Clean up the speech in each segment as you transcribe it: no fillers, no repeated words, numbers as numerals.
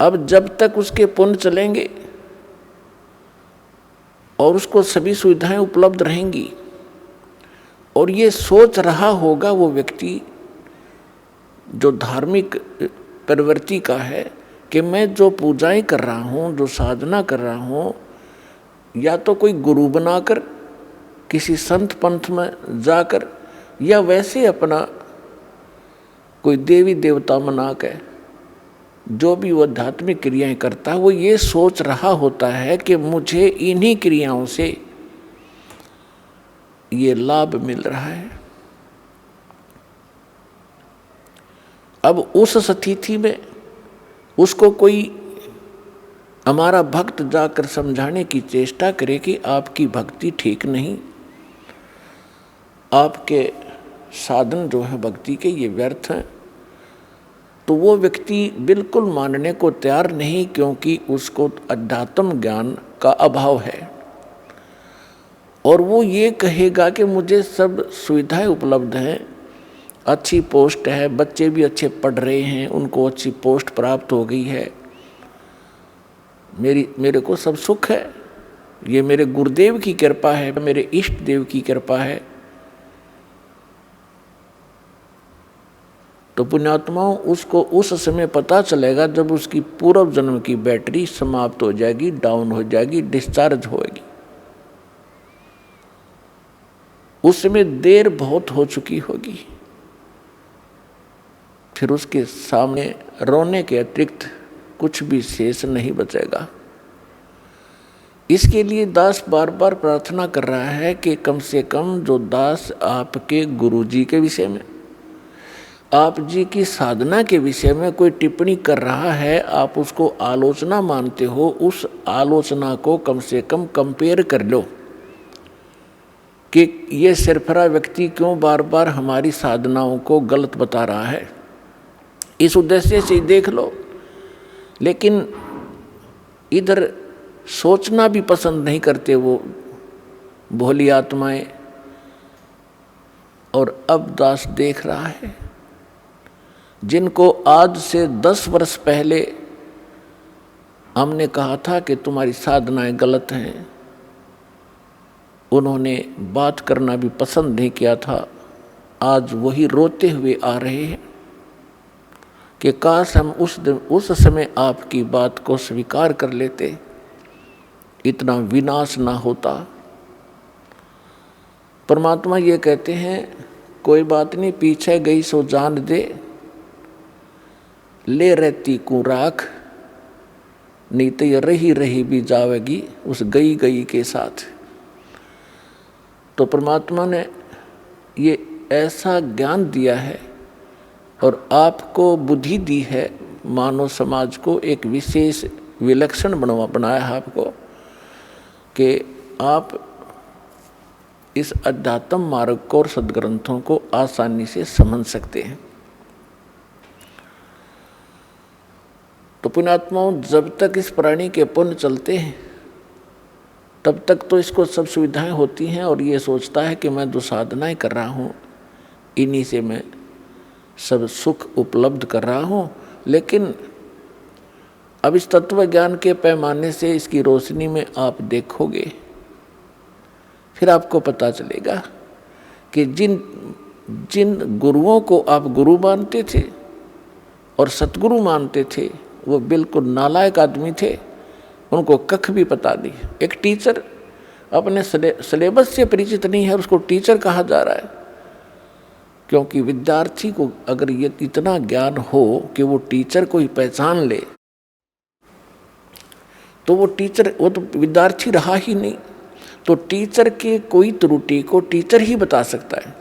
अब जब तक उसके पुण्य चलेंगे और उसको सभी सुविधाएं उपलब्ध रहेंगी और ये सोच रहा होगा वो व्यक्ति जो धार्मिक प्रवृत्ति का है कि मैं जो पूजाएं कर रहा हूँ, जो साधना कर रहा हूँ, या तो कोई गुरु बनाकर किसी संत पंथ में जाकर या वैसे अपना कोई देवी देवता मना के जो भी वो आध्यात्मिक क्रियाएं करता है, वो ये सोच रहा होता है कि मुझे इन्हीं क्रियाओं से ये लाभ मिल रहा है। अब उस स्थिति में उसको कोई हमारा भक्त जाकर समझाने की चेष्टा करे कि आपकी भक्ति ठीक नहीं, आपके साधन जो है भक्ति के ये व्यर्थ हैं, तो वो व्यक्ति बिल्कुल मानने को तैयार नहीं, क्योंकि उसको अध्यात्म ज्ञान का अभाव है। और वो ये कहेगा कि मुझे सब सुविधाएं उपलब्ध हैं, अच्छी पोस्ट है, बच्चे भी अच्छे पढ़ रहे हैं, उनको अच्छी पोस्ट प्राप्त हो गई है, मेरे को सब सुख है, ये मेरे गुरुदेव की कृपा है, मेरे इष्ट देव की कृपा है। तो पुण्यात्माओं, उसको उस समय पता चलेगा जब उसकी पूर्व जन्म की बैटरी समाप्त हो जाएगी, डाउन हो जाएगी, डिस्चार्ज होएगी। उस समय देर बहुत हो चुकी होगी, फिर उसके सामने रोने के अतिरिक्त कुछ भी शेष नहीं बचेगा। इसके लिए दास बार बार प्रार्थना कर रहा है कि कम से कम जो दास आपके गुरु जी के विषय में, आप जी की साधना के विषय में कोई टिप्पणी कर रहा है, आप उसको आलोचना मानते हो, उस आलोचना को कम से कम कंपेयर कर लो कि ये सिरफरा व्यक्ति क्यों बार बार हमारी साधनाओं को गलत बता रहा है, इस उद्देश्य से देख लो। लेकिन इधर सोचना भी पसंद नहीं करते वो भोली आत्माएं। और अब दास देख रहा है, जिनको आज से 10 वर्ष पहले हमने कहा था कि तुम्हारी साधनाएं गलत हैं, उन्होंने बात करना भी पसंद नहीं किया था, आज वही रोते हुए आ रहे हैं कि काश हम उस समय आपकी बात को स्वीकार कर लेते, इतना विनाश ना होता। परमात्मा ये कहते हैं, कोई बात नहीं, पीछे गई सो जान दे, ले रहती को राख, नहीं तो ये रही रही भी जावेगी उस गई गई के साथ। तो परमात्मा ने ये ऐसा ज्ञान दिया है और आपको बुद्धि दी है, मानव समाज को एक विशेष विलक्षण बनाया है आपको, कि आप इस अध्यात्म मार्ग को और सद्ग्रंथों को आसानी से समझ सकते हैं। तो पुण्यात्माओं, जब तक इस प्राणी के पुण्य चलते हैं तब तक तो इसको सब सुविधाएं होती हैं और ये सोचता है कि मैं जो साधनाएं कर रहा हूँ इन्हीं से मैं सब सुख उपलब्ध कर रहा हूँ। लेकिन अब इस तत्व ज्ञान के पैमाने से, इसकी रोशनी में आप देखोगे, फिर आपको पता चलेगा कि जिन गुरुओं को आप गुरु मानते थे और सतगुरु मानते थे, वो बिल्कुल नालायक आदमी थे, उनको कख भी पता नहीं। एक टीचर अपने सिलेबस से परिचित नहीं है, उसको टीचर कहा जा रहा है, क्योंकि विद्यार्थी को अगर ये इतना ज्ञान हो कि वो टीचर को ही पहचान ले, तो वो तो विद्यार्थी रहा ही नहीं। तो टीचर के कोई त्रुटि को टीचर ही बता सकता है।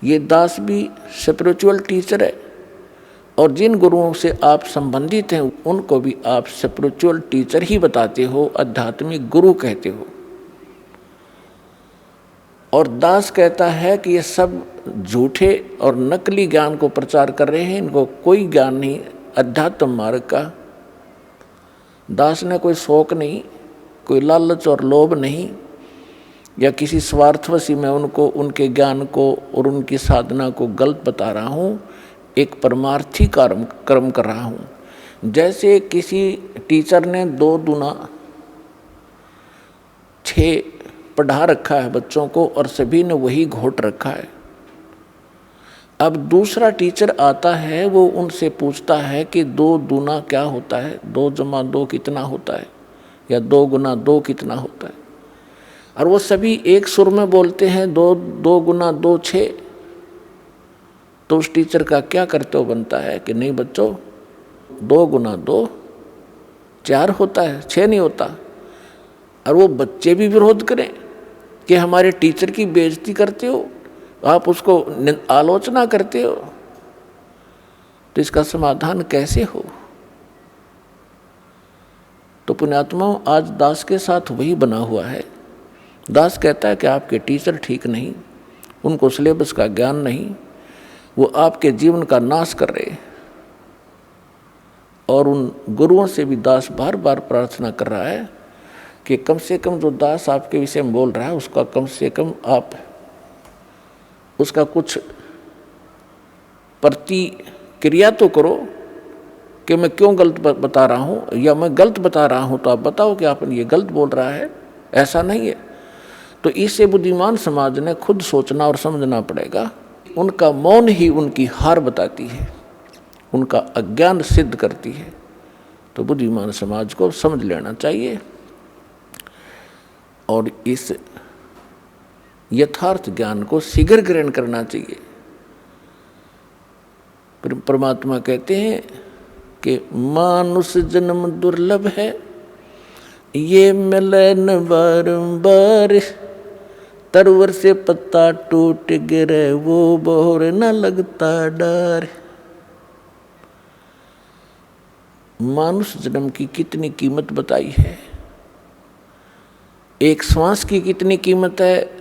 ये दास भी स्पिरिचुअल टीचर है, और जिन गुरुओं से आप संबंधित हैं उनको भी आप स्पिरिचुअल टीचर ही बताते हो, आध्यात्मिक गुरु कहते हो। और दास कहता है कि ये सब झूठे और नकली ज्ञान को प्रचार कर रहे हैं, इनको कोई ज्ञान नहीं अध्यात्म मार्ग का। दास ने कोई शौक नहीं, कोई लालच और लोभ नहीं, या किसी स्वार्थवशी मैं उनको उनके ज्ञान को और उनकी साधना को गलत बता रहा हूँ। एक परमार्थी कर्म कर रहा हूँ, जैसे किसी टीचर ने 2 दूना 6 पढ़ा रखा है बच्चों को और सभी ने वही घोट रखा है। अब दूसरा टीचर आता है, वो उनसे पूछता है कि 2 दूना क्या होता है, 2 जमा 2 कितना होता है, या 2 गुना 2 कितना होता है। और वो सभी एक सुर में बोलते हैं 2 गुना 2 6। तो उस टीचर का क्या कर्तव्य बनता है कि नहीं बच्चों, 2 गुना 2 4 होता है, 6 नहीं होता। और वो बच्चे भी विरोध करें कि हमारे टीचर की बेइज्जती करते हो, आप उसको आलोचना करते हो, तो इसका समाधान कैसे हो। तो पुण्यात्माओं, आज दास के साथ वही बना हुआ है। दास कहता है कि आपके टीचर ठीक नहीं, उनको सिलेबस का ज्ञान नहीं, वो आपके जीवन का नाश कर रहे। और उन गुरुओं से भी दास बार बार प्रार्थना कर रहा है कि कम से कम जो दास आपके विषय में बोल रहा है उसका कम से कम आप उसका कुछ प्रतिक्रिया तो करो कि मैं क्यों गलत बता रहा हूँ, या मैं गलत बता रहा हूँ तो आप बताओ कि आपने ये गलत बोल रहा है, ऐसा नहीं है। तो इससे बुद्धिमान समाज ने खुद सोचना और समझना पड़ेगा। उनका मौन ही उनकी हार बताती है, उनका अज्ञान सिद्ध करती है। तो बुद्धिमान समाज को समझ लेना चाहिए और इस यथार्थ ज्ञान को शीघ्र ग्रहण करना चाहिए। परमात्मा कहते हैं कि मानुष जन्म दुर्लभ है, ये मिले न बारंबार, तरवर से पत्ता टूट गिरे वो बोर न लगता डर। मानुष जन्म की कितनी कीमत बताई है, एक श्वास की कितनी कीमत है।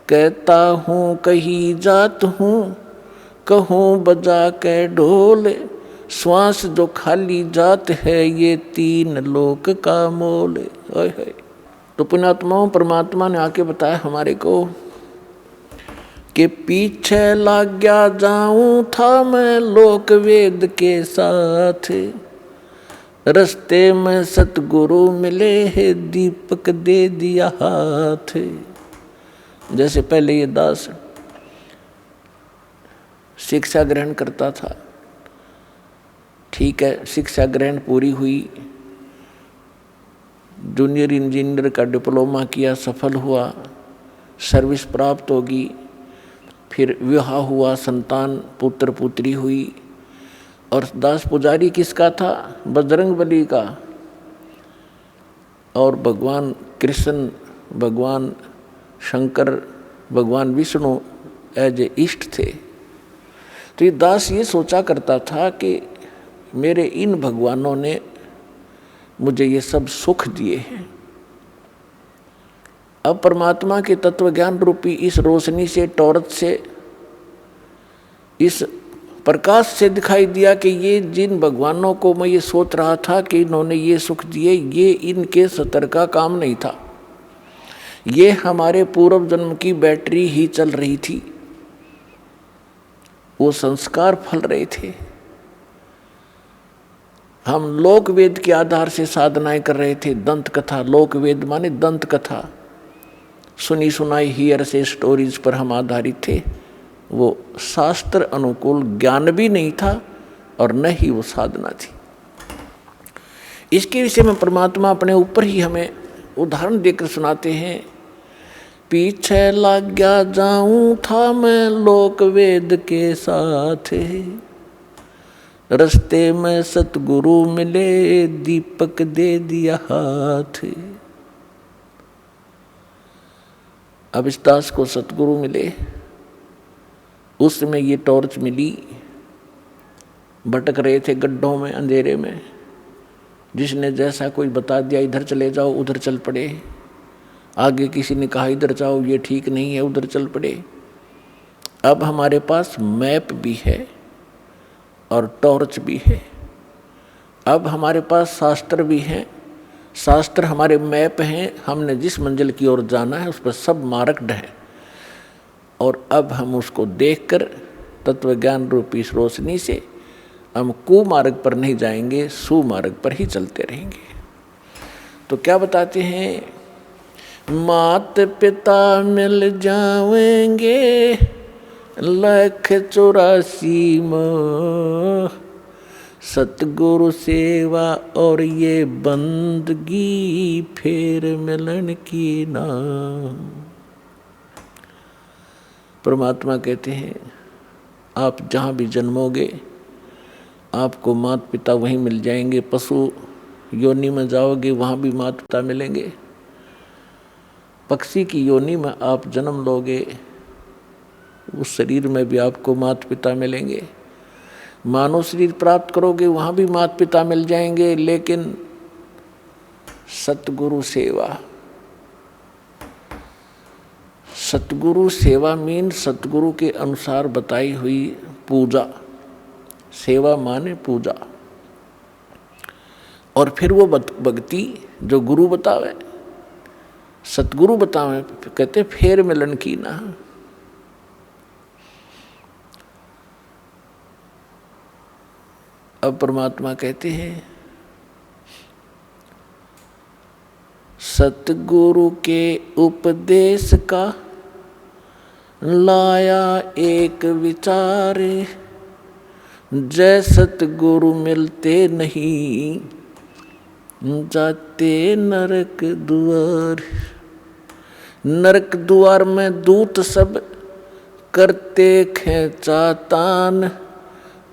कहता हूँ कहीं जात हूँ, कहूँ बजा के ढोल, श्वास जो खाली जात है ये 3 लोक का मोल। तो पुण्यात्माओं, परमात्मा ने आके बताया हमारे को कि पीछे लग गया जाऊं था मैं लोक वेद के साथ, रस्ते में सतगुरु मिले है दीपक दे दिया हाथ। जैसे पहले ये दास शिक्षा ग्रहण करता था, ठीक है, शिक्षा ग्रहण पूरी हुई, जूनियर इंजीनियर का डिप्लोमा किया, सफल हुआ, सर्विस प्राप्त होगी, फिर विवाह हुआ, संतान पुत्र पुत्री हुई। और दास पुजारी किसका था? बजरंगबली का। और भगवान कृष्ण, भगवान शंकर, भगवान विष्णु एज ए इष्ट थे। तो ये दास ये सोचा करता था कि मेरे इन भगवानों ने मुझे ये सब सुख दिए हैं। अब परमात्मा के तत्व ज्ञान रूपी इस रोशनी से, टॉर्च से, इस प्रकाश से दिखाई दिया कि ये जिन भगवानों को मैं ये सोच रहा था कि इन्होंने ये सुख दिए, ये इनके सतर का काम नहीं था, ये हमारे पूर्व जन्म की बैटरी ही चल रही थी, वो संस्कार फल रहे थे। हम लोक वेद के आधार से साधनाएं कर रहे थे। दंत कथा, लोक वेद माने दंत कथा, सुनी सुनाई हियर से स्टोरीज पर हम आधारित थे। वो शास्त्र अनुकूल ज्ञान भी नहीं था और न ही वो साधना थी। इसके विषय में परमात्मा अपने ऊपर ही हमें उदाहरण देकर सुनाते हैं। पीछे लग गया जाऊं था मैं लोक वेद के साथ, रस्ते में सतगुरु मिले दीपक दे दिया हाथ। अब इस दास को सतगुरु मिले, उस समय ये टॉर्च मिली। भटक रहे थे गड्ढों में, अंधेरे में, जिसने जैसा कोई बता दिया इधर चले जाओ उधर चल पड़े, आगे किसी ने कहा इधर जाओ ये ठीक नहीं है उधर चल पड़े। अब हमारे पास मैप भी है और टॉर्च भी है। अब हमारे पास शास्त्र भी हैं, शास्त्र हमारे मैप हैं, हमने जिस मंजिल की ओर जाना है उस पर सब मार्क्ड है। और अब हम उसको देखकर तत्वज्ञान रूपी इस रोशनी से हम कुमार्ग पर नहीं जाएंगे, सुमार्ग पर ही चलते रहेंगे। तो क्या बताते हैं, मात पिता मिल जाएंगे 184 में, सतगुरु सेवा और ये बंदगी फिर मिलन की ना। परमात्मा कहते हैं आप जहाँ भी जन्मोगे आपको माता पिता वहीं मिल जाएंगे। पशु योनि में जाओगे वहाँ भी माता पिता मिलेंगे। पक्षी की योनि में आप जन्म लोगे उस शरीर में भी आपको माता पिता मिलेंगे। मानव शरीर प्राप्त करोगे वहाँ भी माता पिता मिल जाएंगे। लेकिन सतगुरु सेवा, सतगुरु सेवा मीन सतगुरु के अनुसार बताई हुई पूजा। सेवा माने पूजा। और फिर वो भक्ति जो गुरु बतावे, सतगुरु बतावे, कहते फेर मिलन की ना। अब परमात्मा कहते हैं सतगुरु के उपदेश का लाया एक विचार, जय सतगुरु मिलते नहीं जाते नरक द्वार। नरक द्वार में दूत सब करते खेचातान,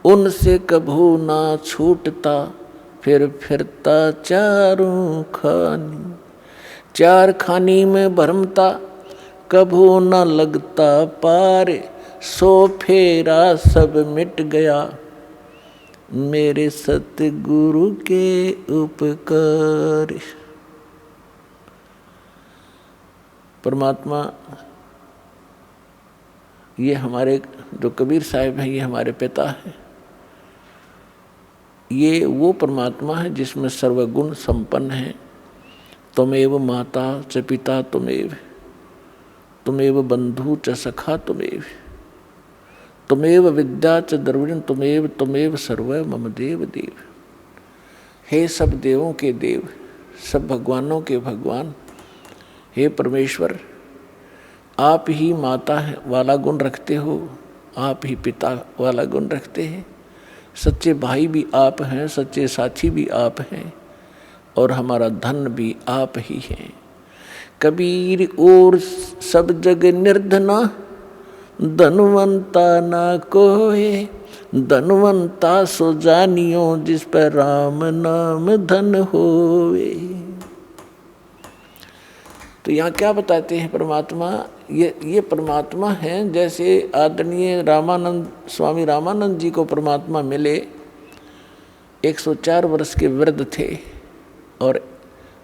उनसे कभू ना छूटता फिर फिरता चारों खानी। चार खानी में भरमता कभू न लगता पार, सो फेरा सब मिट गया मेरे सतगुरु के उपकार। परमात्मा ये हमारे जो कबीर साहिब हैं ये हमारे पिता हैं। ये वो परमात्मा है जिसमें सर्वगुण संपन्न है। त्वमेव माता च पिता त्वमेव, त्वमेव बंधु च सखा त्वमेव, त्वमेव विद्या च द्रविण त्वमेव, त्वमेव सर्व मम देव देव। हे सब देवों के देव, सब भगवानों के भगवान, हे परमेश्वर आप ही माता वाला गुण रखते हो, आप ही पिता वाला गुण रखते हैं। सच्चे भाई भी आप हैं, सच्चे साथी भी आप हैं, और हमारा धन भी आप ही हैं। कबीर और सब जग निर्धना, धनवंता ना कोय, धनवंता सो जानियो जिस पर राम नाम धन होवे। तो यहाँ क्या बताते हैं परमात्मा, ये परमात्मा हैं। जैसे आदरणीय रामानंद स्वामी रामानंद जी को परमात्मा मिले, 104 वर्ष के वृद्ध थे और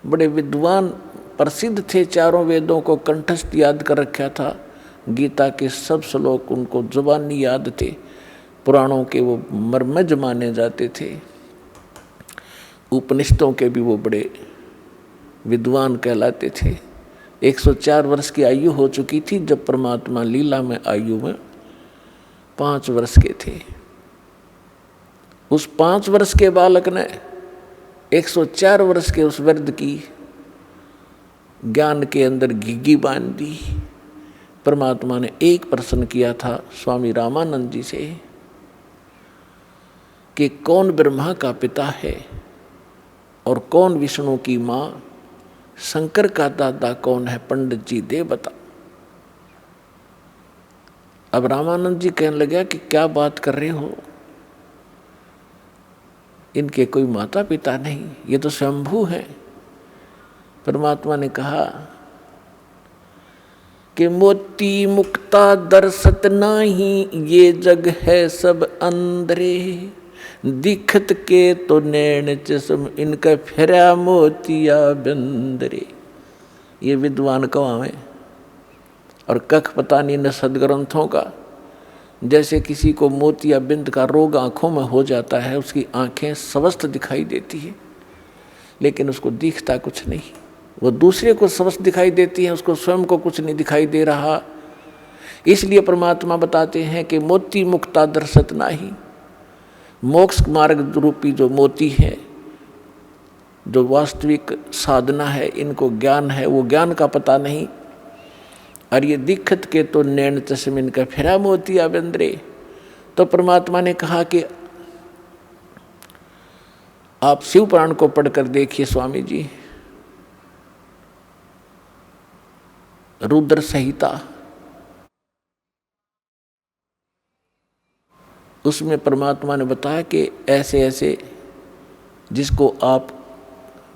बड़े विद्वान प्रसिद्ध थे। चारों वेदों को कंठस्थ याद कर रखा था। गीता के सब श्लोक उनको जुबानी याद थे। पुराणों के वो मर्मज माने जाते थे। उपनिषदों के भी वो बड़े विद्वान कहलाते थे। 104 वर्ष की आयु हो चुकी थी जब परमात्मा लीला में आयु में 5 वर्ष के थे। उस 5 वर्ष के बालक ने 104 वर्ष के उस वृद्ध की ज्ञान के अंदर घिघी बांध दी। परमात्मा ने एक प्रश्न किया था स्वामी रामानंद जी से कि कौन ब्रह्मा का पिता है और कौन विष्णु की माँ, शंकर का दादा कौन है, पंडित जी दे बता। अब रामानंद जी कहने लगे कि क्या बात कर रहे हो, इनके कोई माता पिता नहीं, ये तो स्वयंभू हैं। परमात्मा ने कहा कि मोती मुक्ता दर्शत नाही, ये जग है सब अंदरे, दिखत के तो नैन चश्म, इनका फिरा मोतिया बंदरे। ये विद्वान कवावे और कख पता नहीं न सदग्रंथों का। जैसे किसी को मोतिया बिंद का रोग आँखों में हो जाता है, उसकी आँखें स्वस्थ दिखाई देती है लेकिन उसको दिखता कुछ नहीं। वो दूसरे को स्वस्थ दिखाई देती है, उसको स्वयं को कुछ नहीं दिखाई दे रहा। इसलिए परमात्मा बताते हैं कि मोती मुक्ता दर्शत नाही, मोक्ष मार्ग रूपी जो मोती है, जो वास्तविक साधना है, इनको ज्ञान है, वो ज्ञान का पता नहीं। और ये दिक्कत के तो नैन चश्मिन का फिरा मोतिया बंदरे। तो परमात्मा ने कहा कि आप शिव पुराण को पढ़कर देखिए स्वामी जी, रुद्र संहिता, उसमें परमात्मा ने बताया कि ऐसे ऐसे जिसको आप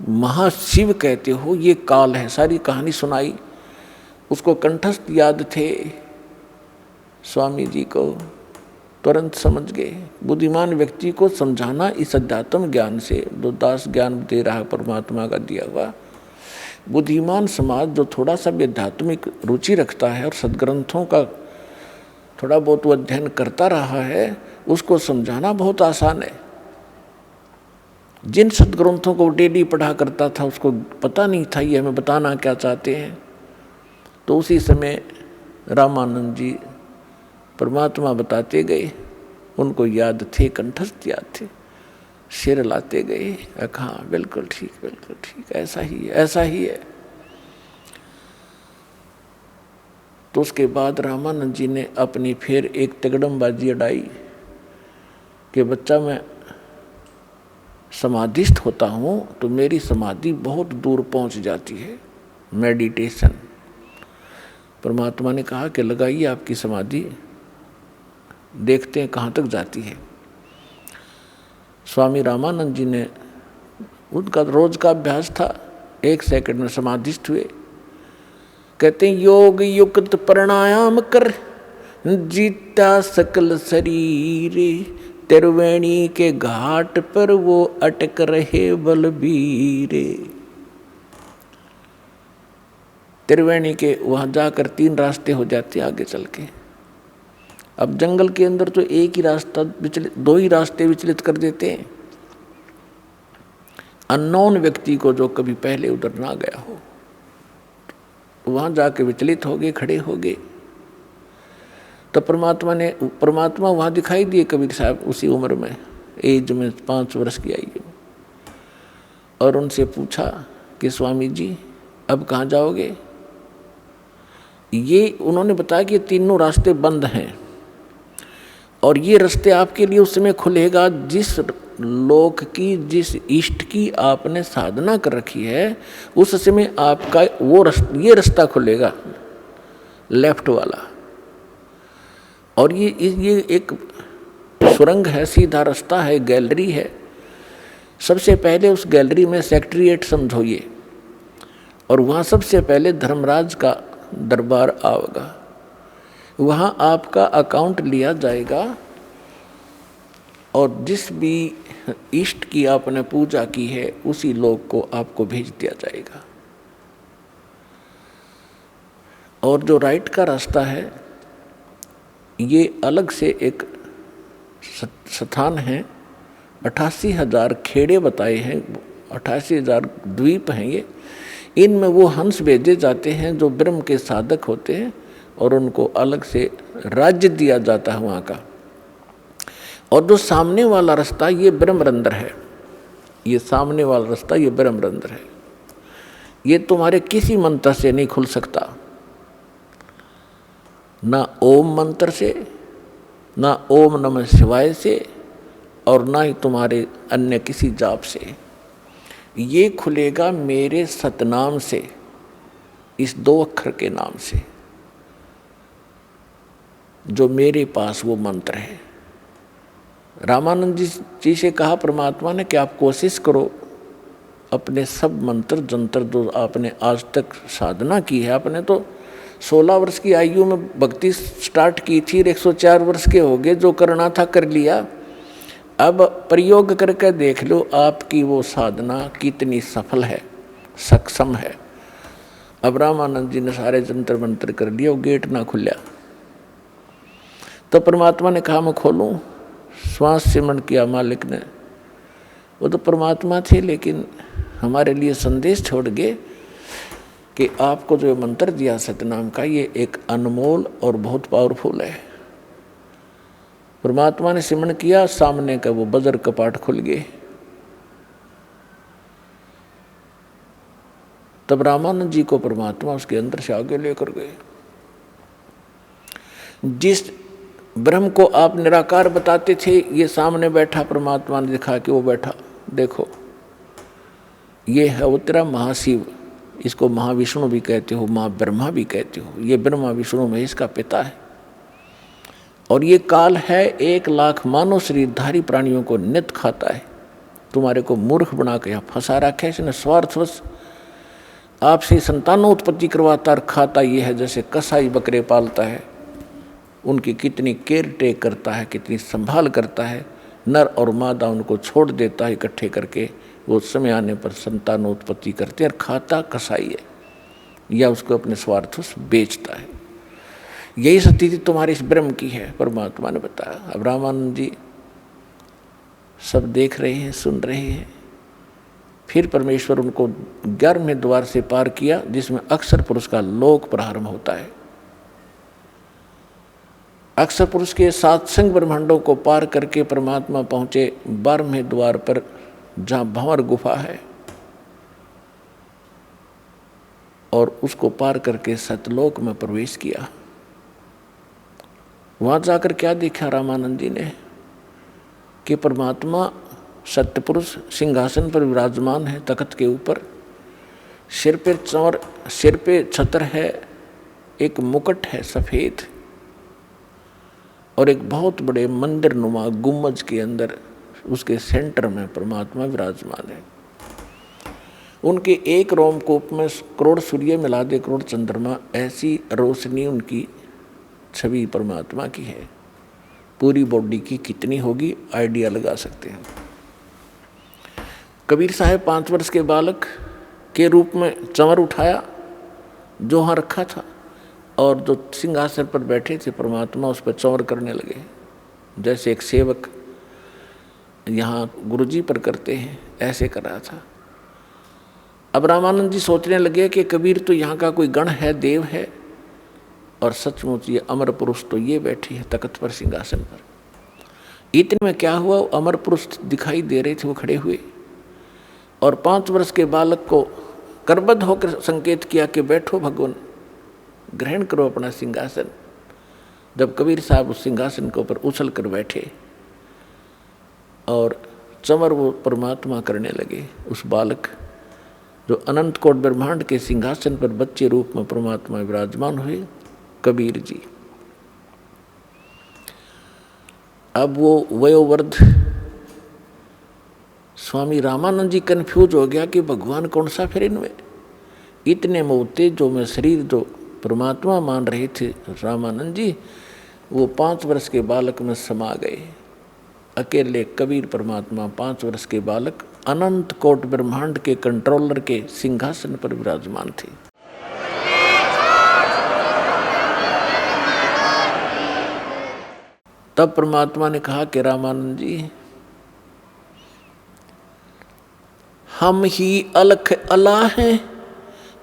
महाशिव कहते हो ये काल है। सारी कहानी सुनाई, उसको कंठस्थ याद थे स्वामी जी को, तुरंत समझ गए। बुद्धिमान व्यक्ति को समझाना इस अध्यात्म ज्ञान से, जो दास ज्ञान दे रहा है परमात्मा का दिया हुआ, बुद्धिमान समाज जो थोड़ा सा भी आध्यात्मिक रुचि रखता है और सदग्रंथों का थोड़ा बहुत वो अध्ययन करता रहा है, उसको समझाना बहुत आसान है। जिन सदग्रंथों को डेली पढ़ा करता था उसको पता नहीं था ये हमें बताना क्या चाहते हैं। तो उसी समय रामानंद जी परमात्मा बताते गए, उनको याद थे, कंठस्थ याद थे, सिर लाते गए, हाँ बिल्कुल ठीक, बिल्कुल ठीक, ऐसा ही है, ऐसा ही है। तो उसके बाद रामानंद जी ने अपनी फिर एक तगड़मबाजी अड़ाई कि बच्चा मैं समाधिस्थ होता हूँ तो मेरी समाधि बहुत दूर पहुँच जाती है, मेडिटेशन। परमात्मा ने कहा कि लगाइए आपकी समाधि, देखते हैं कहाँ तक जाती है। स्वामी रामानंद जी ने, उनका रोज का अभ्यास था, 1 सेकंड में समाधिस्थ हुए। कहते हैं योग युक्त प्राणायाम कर जीता सकल शरीर, त्रिवेणी के घाट पर वो अटक रहे बलबीरे। त्रिवेणी के वहाँ जाकर 3 रास्ते हो जाते आगे चल के। अब जंगल के अंदर तो एक ही रास्ता विचलित, 2 ही रास्ते विचलित कर देते हैं। अननोन व्यक्ति को जो कभी पहले उधर ना गया हो, तो वहाँ जाके विचलित हो गए, खड़े हो गए। तो परमात्मा वहाँ दिखाई दिए कबीर साहब उसी उम्र में, एज में 5 वर्ष की आई, और उनसे पूछा कि स्वामी जी अब कहाँ जाओगे। ये उन्होंने बताया कि 3 रास्ते बंद हैं और ये रास्ते आपके लिए उस समय खुलेगा जिस लोक की, जिस इष्ट की आपने साधना कर रखी है, उस समय आपका वो ये रास्ता खुलेगा, लेफ्ट वाला। और ये एक सुरंग है, सीधा रास्ता है, गैलरी है। सबसे पहले उस गैलरी में सेक्रेटेरिएट समझोइए, और वहाँ सबसे पहले धर्मराज का दरबार आएगा। वहाँ आपका अकाउंट लिया जाएगा और जिस भी इष्ट की आपने पूजा की है उसी लोक को आपको भेज दिया जाएगा। और जो राइट का रास्ता है ये अलग से एक स्थान है, 88,000 खेड़े बताए हैं, 88,000 द्वीप हैं ये। इनमें वो हंस भेजे जाते हैं जो ब्रह्म के साधक होते हैं और उनको अलग से राज्य दिया जाता है वहाँ का। और जो सामने वाला रास्ता ये ब्रह्मरंध्र है, ये सामने वाला रास्ता ये ब्रह्मरंध्र है। ये तुम्हारे किसी मंत्र से नहीं खुल सकता, ना ओम मंत्र से, ना ओम नमः शिवाय से, और ना ही तुम्हारे अन्य किसी जाप से। ये खुलेगा मेरे सतनाम से, इस 2 अक्षर के नाम से, जो मेरे पास वो मंत्र है। रामानंद जी से कहा परमात्मा ने कि आप कोशिश करो अपने सब मंत्र जंतर जो आपने आज तक साधना की है। आपने तो 16 वर्ष की आयु में भक्ति स्टार्ट की थी, 104 वर्ष के हो गए, जो करना था कर लिया। अब प्रयोग करके देख लो आपकी वो साधना कितनी सफल है, सक्षम है। अब रामानंद जी ने सारे जंतर मंत्र कर लिया, वो गेट ना खुला। तो परमात्मा ने कहा मैं खोलूं। श्वास सिमरण किया मालिक ने। वो तो परमात्मा थे लेकिन हमारे लिए संदेश छोड़ गए कि आपको जो मंत्र दिया सतनाम का, ये एक अनमोल और बहुत पावरफुल है। परमात्मा ने सिमरण किया, सामने का वो बजर कपाट खुल गए। तब रामानंद जी को परमात्मा उसके अंदर से आगे लेकर गए। जिस ब्रह्म को आप निराकार बताते थे, ये सामने बैठा परमात्मा ने दिखा कि वो बैठा, देखो ये है वो तेरा महाशिव, इसको महाविष्णु भी कहते हो, महाब्रह्मा भी कहते हो, ये ब्रह्मा विष्णु महेश का पिता है। और ये काल है 1,00,000 मानव शरीरधारी प्राणियों को नित खाता है। तुम्हारे को मूर्ख बना के यहाँ फंसा रखा है इसने, स्वार्थवश आपसे संतानोत्पत्ति करवाता और खाता ये है। जैसे कसाई बकरे पालता है, उनकी कितनी केयर टेक करता है, कितनी संभाल करता है, नर और मादा उनको छोड़ देता है इकट्ठे करके, वो समय आने पर संतानोत्पत्ति करते हैं। और खाता कसाई है या उसको अपने स्वार्थवश बेचता है। यही स्थिति तुम्हारे इस ब्रह्म की है, परमात्मा ने बताया। अब रामानंद जी सब देख रहे हैं, सुन रहे हैं। फिर परमेश्वर उनको 11वें द्वार से पार किया, जिसमें अक्षर पुरुष का लोक प्रारंभ होता है। अक्षर पुरुष के सात्संग ब्रह्मांडों को पार करके परमात्मा पहुंचे 12वें द्वार पर, जहाँ भंवर गुफा है, और उसको पार करके सतलोक में प्रवेश किया। वहाँ जाकर क्या देखा रामानंद जी ने कि परमात्मा सत्यपुरुष सिंहासन पर विराजमान है, तख्त के ऊपर, सिर पे चौर, सिर पे छत्र है, एक मुकुट है सफेद, और एक बहुत बड़े मंदिर नुमा गुम्बज के अंदर उसके सेंटर में परमात्मा विराजमान है। उनके एक रोमकूप में करोड़ सूर्य मिला दे, करोड़ चंद्रमा, ऐसी रोशनी उनकी छवि परमात्मा की है। पूरी बॉडी की कितनी होगी आइडिया लगा सकते हैं। कबीर साहब 5 वर्ष के बालक के रूप में चंवर उठाया जो वहाँ रखा था, और जो सिंहासन पर बैठे थे परमात्मा उस पर चंवर करने लगे, जैसे एक सेवक यहाँ गुरुजी पर करते हैं, ऐसे कर रहा था। अब रामानंद जी सोचने लगे कि कबीर तो यहाँ का कोई गण है, देव है, और सचमुच ये अमर पुरुष तो ये बैठी है तख्त पर, सिंहासन पर। इतने में क्या हुआ, अमर पुरुष दिखाई दे रहे थे वो खड़े हुए, और 5 वर्ष के बालक को करबद्ध होकर संकेत किया कि बैठो भगवान, ग्रहण करो अपना सिंहासन। जब कबीर साहब उस सिंहासन के ऊपर उछल कर बैठे और चंवर वो परमात्मा करने लगे, उस बालक जो अनंत कोट ब्रह्मांड के सिंहासन पर बच्चे रूप में परमात्मा विराजमान हुए, कबीर जी। अब वो वयोवृद्ध स्वामी रामानंद जी कन्फ्यूज हो गया कि भगवान कौन सा फिर इनमें, इतने मोहते जो मैं शरीर जो परमात्मा मान रहे थे रामानंद जी, वो 5 वर्ष के बालक में समा गए। अकेले कबीर परमात्मा 5 वर्ष के बालक अनंत कोट ब्रह्मांड के कंट्रोलर के सिंहासन पर विराजमान थे। तब परमात्मा ने कहा कि रामानंद जी, हम ही अलख अला हैं,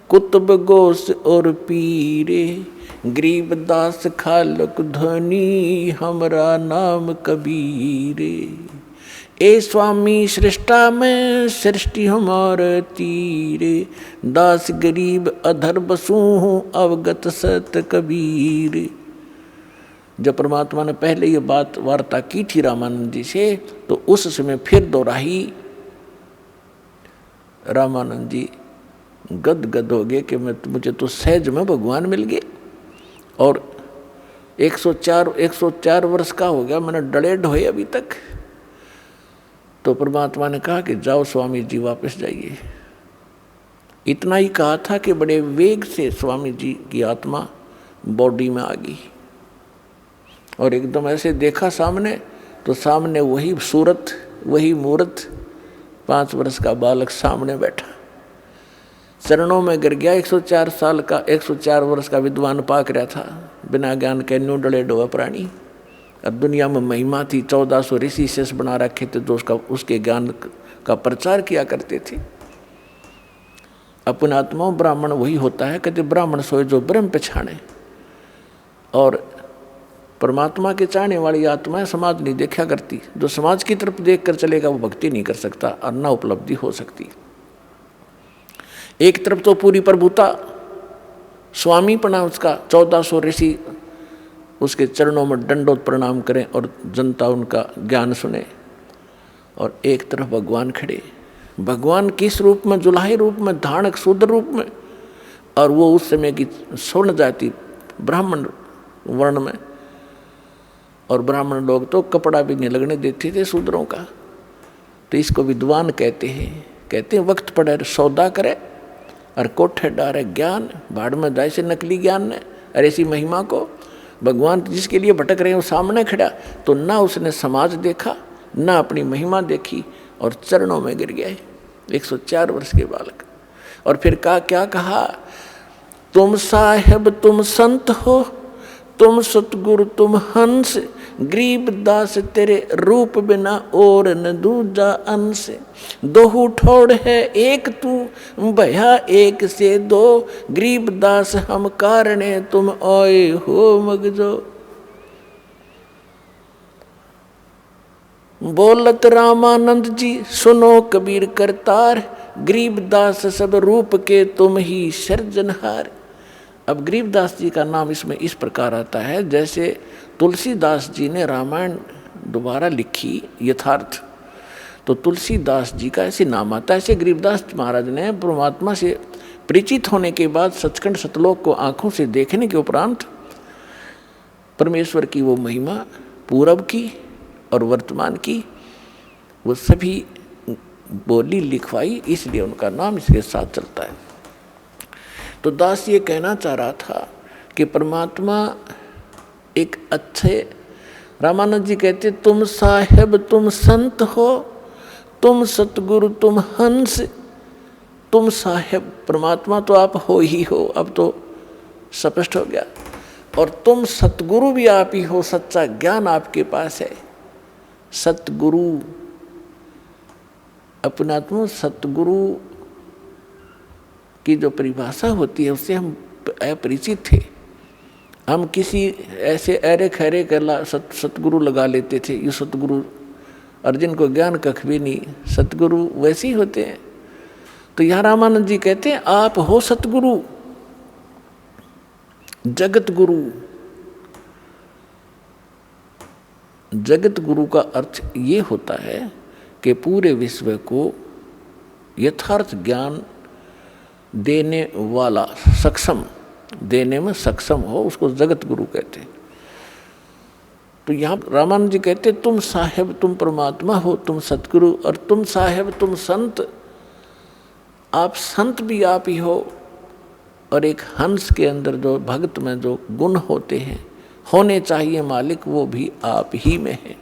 कुतुब गोस और पीरे, गरीबदास खालक धनी, हमरा नाम कबीरे। ए स्वामी सृष्टा में सृष्टि हमारे तीरे, दास गरीब अधर बसू हूँ अवगत सत कबीर। जब परमात्मा ने पहले ये बात वार्ता की थी रामानंद जी से, तो उस समय फिर दोहराई। रामानंद जी गद हो गए कि मुझे तो सहज में भगवान मिल गए, और 104 वर्ष का हो गया, मैंने डले ढोए अभी तक। तो परमात्मा ने कहा कि जाओ स्वामी जी वापस जाइए। इतना ही कहा था कि बड़े वेग से स्वामी जी की आत्मा बॉडी में आ गई, और एकदम ऐसे देखा सामने, तो सामने वही सूरत, वही मूर्त, 5 वर्ष का बालक सामने बैठा, चरणों में गिर गया। 104 साल का, 104 वर्ष का विद्वान पाक रहा था, बिना ज्ञान के न्यू डले डोआ प्राणी। अब दुनिया में महिमा थी, 1400 ऋषि शेष बना रखे थे जो उसके ज्ञान का प्रचार किया करते थे। अपन आत्मा ब्राह्मण वही होता है, कहते ब्राह्मण सोए जो ब्रह्म पछाणे। और परमात्मा के चाहने वाली आत्माएं समाज नहीं देखा करती। जो समाज की तरफ देख कर चलेगा वो भक्ति नहीं कर सकता और न उपलब्धि हो सकती। एक तरफ तो पूरी प्रभुता, स्वामीपना उसका, 1400 ऋषि उसके चरणों में दंडोत प्रणाम करें और जनता उनका ज्ञान सुने, और एक तरफ भगवान खड़े। भगवान किस रूप में? जुलाही रूप में, धानक शूद्र रूप में, और वो उस समय की स्वर्ण जाति ब्राह्मण वर्ण में, और ब्राह्मण लोग तो कपड़ा भी नहीं लगने देते थे शूद्रों का। तो इसको विद्वान कहते हैं वक्त पड़े सौदा करे और कोठे डारे ज्ञान, भाड़ में जाए से नकली ज्ञान ने। और ऐसी महिमा को भगवान जिसके लिए भटक रहे हैं वो सामने खड़ा, तो ना उसने समाज देखा ना अपनी महिमा देखी और चरणों में गिर गए 104 वर्ष के बालक। और फिर क्या कहा? तुम साहेब तुम संत हो, तुम सतगुरु तुम हंस, गरीबदास तेरे रूप बिना और न दूजा अंश। दोहू ठोड़ है एक तू, भया एक से दो, गरीबदास हम कारणे तुम आए हो मगजो। बोलत रामानंद जी सुनो कबीर करतार, गरीबदास सब रूप के तुम ही सृजनहार। अब गरीबदास जी का नाम इसमें इस प्रकार आता है जैसे तुलसीदास जी ने रामायण दोबारा लिखी यथार्थ, तो तुलसीदास जी का ऐसे नाम आता है। ऐसे गरीबदास महाराज ने परमात्मा से परिचित होने के बाद सचखंड सतलोक को आंखों से देखने के उपरांत परमेश्वर की वो महिमा पूरब की और वर्तमान की वो सभी बोली लिखवाई, इसलिए उनका नाम इसके साथ चलता है। तो दास ये कहना चाह रहा था कि परमात्मा एक अच्छे, रामानंद जी कहते तुम साहेब तुम संत हो, तुम सतगुरु तुम हंस। तुम साहेब परमात्मा तो आप हो ही हो, अब तो स्पष्ट हो गया, और तुम सतगुरु भी आप ही हो, सच्चा ज्ञान आपके पास है। सतगुरु अपनात्मा, सतगुरु की जो परिभाषा होती है उससे हम अपरिचित थे। हम किसी ऐसे अरे खैरे कर सतगुरु लगा लेते थे, ये सतगुरु, और जिनको ज्ञान कख भी नहीं, सतगुरु वैसे ही होते हैं। तो यहाँ रामानंद जी कहते हैं आप हो सतगुरु, जगत गुरु। जगत गुरु का अर्थ ये होता है कि पूरे विश्व को यथार्थ ज्ञान देने वाला, सक्षम, देने में सक्षम हो, उसको जगत गुरु कहते हैं। तो यहाँ रामानंद जी कहते तुम साहेब तुम परमात्मा हो, तुम सतगुरु, और तुम साहेब तुम संत। आप संत भी आप ही हो, और एक हंस के अंदर जो भक्त में जो गुण होते हैं, होने चाहिए मालिक, वो भी आप ही में है।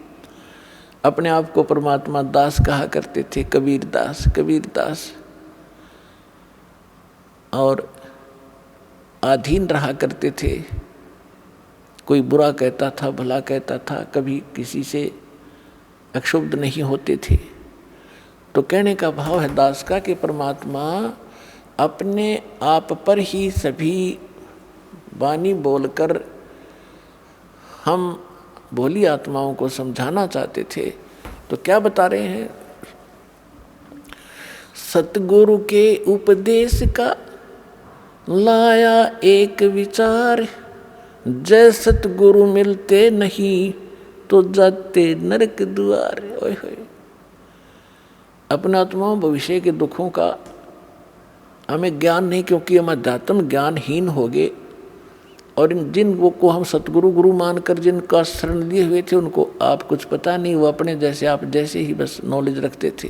अपने आप को परमात्मा दास कहा करते थे, कबीर दास, कबीर दास, और अधीन रहा करते थे। कोई बुरा कहता था, भला कहता था, कभी किसी से अक्षुब्ध नहीं होते थे। तो कहने का भाव है दास का कि परमात्मा अपने आप पर ही सभी वाणी बोलकर हम भोली आत्माओं को समझाना चाहते थे। तो क्या बता रहे हैं? सतगुरु के उपदेश का लाया एक विचार, जय सतगुरु मिलते नहीं तो जाते नरक द्वार। ओए होए, अपने आत्माओं भविष्य के दुखों का हमें ज्ञान नहीं, क्योंकि हम अध्यात्म ज्ञानहीन हो गए, और जिन वो को हम सतगुरु गुरु मानकर जिनका शरण लिए हुए थे उनको आप कुछ पता नहीं, वो अपने जैसे आप जैसे ही बस नॉलेज रखते थे।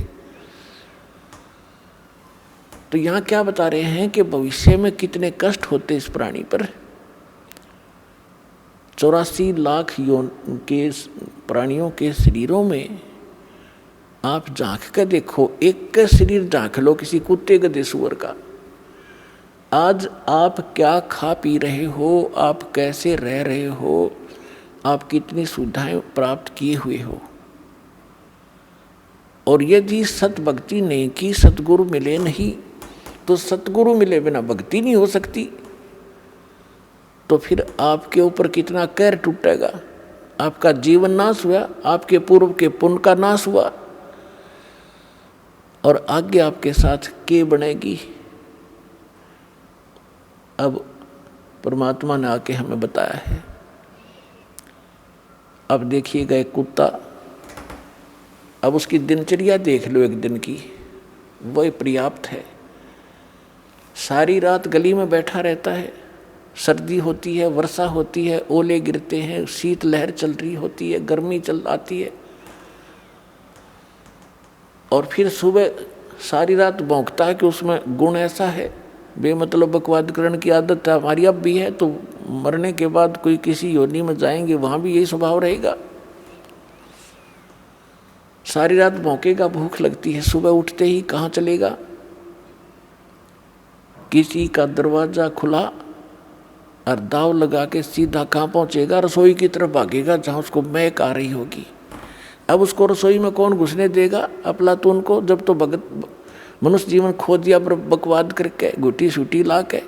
तो यहाँ क्या बता रहे हैं कि भविष्य में कितने कष्ट होते इस प्राणी पर। 84 लाख योन के प्राणियों के शरीरों में आप झांक कर देखो, एक का शरीर झांक लो किसी कुत्ते गधे सुअर का। आज आप क्या खा पी रहे हो, आप कैसे रह रहे हो, आप कितनी सुविधाएं प्राप्त किए हुए हो। और यदि सत भक्ति नहीं की, सतगुरु मिले नहीं, तो सतगुरु मिले बिना भक्ति नहीं हो सकती। तो फिर आपके ऊपर कितना कहर टूटेगा। आपका जीवन नाश हुआ, आपके पूर्व के पुण्य का नाश हुआ, और आगे आपके साथ के बनेगी। अब परमात्मा ने आके हमें बताया है। अब देखिएगा एक कुत्ता, अब उसकी दिनचर्या देख लो एक दिन की, वही पर्याप्त है। सारी रात गली में बैठा रहता है, सर्दी होती है, वर्षा होती है, ओले गिरते हैं, शीत लहर चल रही होती है, गर्मी चल आती है, और फिर सुबह सारी रात भौंकता है कि उसमें गुण ऐसा है, बेमतलब बकवाद करण की आदत है, हमारी अब भी है, तो मरने के बाद कोई किसी योनि में जाएंगे वहाँ भी यही स्वभाव रहेगा। सारी रात भौंकेगा, भूख लगती है, सुबह उठते ही कहाँ चलेगा, किसी का दरवाजा खुला और दाव लगा के सीधा कहाँ पहुँचेगा, रसोई की तरफ भागेगा जहाँ उसको महक आ रही होगी। अब उसको रसोई में कौन घुसने देगा अफलातून को, जब तो भगत मनुष्य जीवन खो दिया बकवाद करके, घुटी सूटी ला के,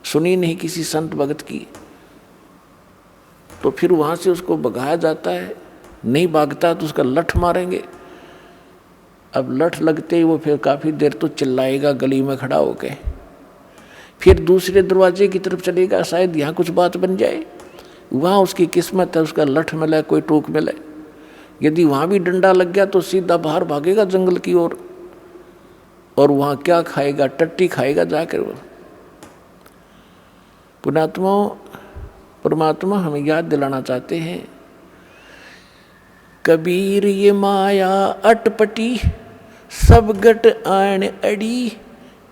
सुनी नहीं किसी संत भगत की, तो फिर वहाँ से उसको भगाया जाता है। नहीं भागता तो उसका लठ मारेंगे। अब लठ लगते ही वो फिर काफ़ी देर तो चिल्लाएगा गली में खड़ा होके, फिर दूसरे दरवाजे की तरफ चलेगा, शायद यहाँ कुछ बात बन जाए, वहाँ उसकी किस्मत है, उसका लठ मिले, कोई टोक मिले। यदि वहाँ भी डंडा लग गया तो सीधा बाहर भागेगा जंगल की ओर, और वहाँ क्या खाएगा, टट्टी खाएगा जाकर वो। पुण्यात्मा, परमात्मा हमें याद दिलाना चाहते हैं, कबीर ये माया अटपटी, सब गट आन अड़ी,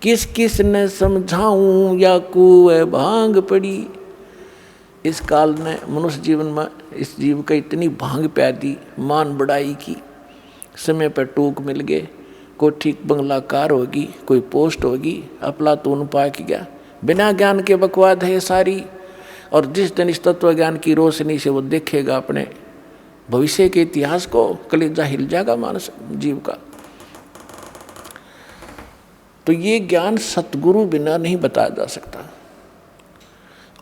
किस किस ने समझाऊं या कुएं भांग पड़ी। इस काल ने मनुष्य जीवन में इस जीव का इतनी भांग प्यादी, मान बढ़ाई की, समय पर टूक मिल गए, कोई ठीक बंगलाकार होगी, कोई पोस्ट होगी, अफलातून पाक गया, बिना ज्ञान के बकवाद है सारी। और जिस दिन इस तत्व ज्ञान की रोशनी से वो देखेगा अपने भविष्य के इतिहास को, कलेजा हिल जाएगा मानस जीव का। तो ये ज्ञान सतगुरु बिना नहीं बताया जा सकता,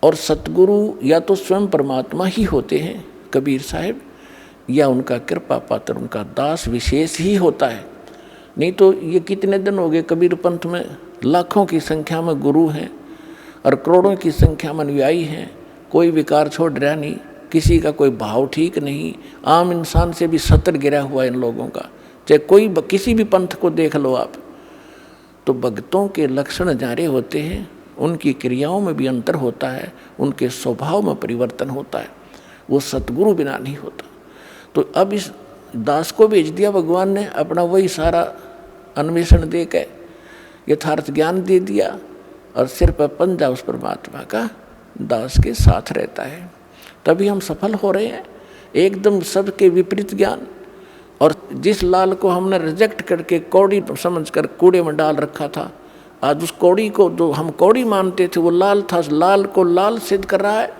और सतगुरु या तो स्वयं परमात्मा ही होते हैं कबीर साहब, या उनका कृपा पात्र, उनका दास विशेष ही होता है। नहीं तो ये कितने दिन हो गए कबीर पंथ में लाखों की संख्या में गुरु हैं और करोड़ों की संख्या में अनुयायी हैं, कोई विकार छोड़ रहा नहीं, किसी का कोई भाव ठीक नहीं, आम इंसान से भी सतर गिरा हुआ इन लोगों का। चाहे कोई किसी भी पंथ को देख लो आप, तो भक्तों के लक्षण जारे होते हैं, उनकी क्रियाओं में भी अंतर होता है, उनके स्वभाव में परिवर्तन होता है, वो सतगुरु बिना नहीं होता। तो अब इस दास को भेज दिया भगवान ने, अपना वही सारा अन्वेषण दे के यथार्थ ज्ञान दे दिया, और सिर पर पंजा उस परमात्मा का दास के साथ रहता है। तभी हम सफल हो रहे हैं। एकदम सबके विपरीत ज्ञान, और जिस लाल को हमने रिजेक्ट करके कौड़ी समझकर कूड़े में डाल रखा था, आज उस कौड़ी को जो हम कौड़ी मानते थे वो लाल था, लाल को लाल सिद्ध कर रहा है।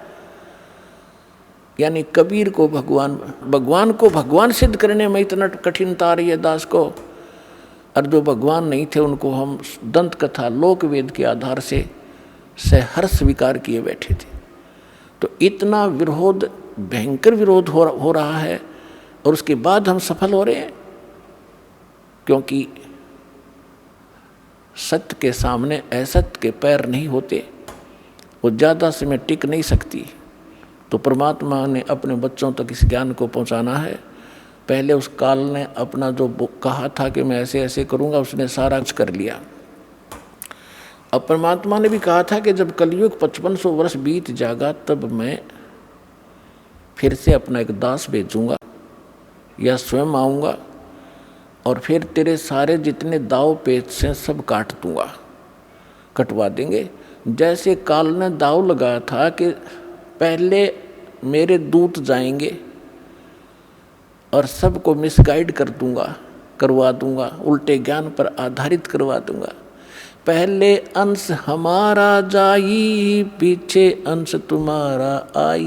यानी कबीर को भगवान, भगवान को भगवान सिद्ध करने में इतना कठिनता आ रही है दास को, और जो भगवान नहीं थे उनको हम दंत कथा लोक वेद के आधार से सहर्ष स्वीकार किए बैठे थे। तो इतना विरोध, भयंकर विरोध हो रहा है, और उसके बाद हम सफल हो रहे हैं, क्योंकि सत्य के सामने असत्य के पैर नहीं होते, वो ज़्यादा समय टिक नहीं सकती। तो परमात्मा ने अपने बच्चों तक इस ज्ञान को पहुंचाना है। पहले उस काल ने अपना जो कहा था कि मैं ऐसे ऐसे करूंगा, उसने सारा कुछ कर लिया। अब परमात्मा ने भी कहा था कि जब कलयुग 5500 वर्ष बीत जाएगा तब मैं फिर से अपना एक दास भेजूंगा या स्वयं आऊँगा, और फिर तेरे सारे जितने दाव पेच से सब काट दूंगा, कटवा देंगे। जैसे काल ने दाव लगाया था कि पहले मेरे दूत जाएंगे और सबको मिसगाइड कर दूंगा, करवा दूंगा, उल्टे ज्ञान पर आधारित करवा दूंगा। पहले अंश हमारा जाई, पीछे अंश तुम्हारा आई।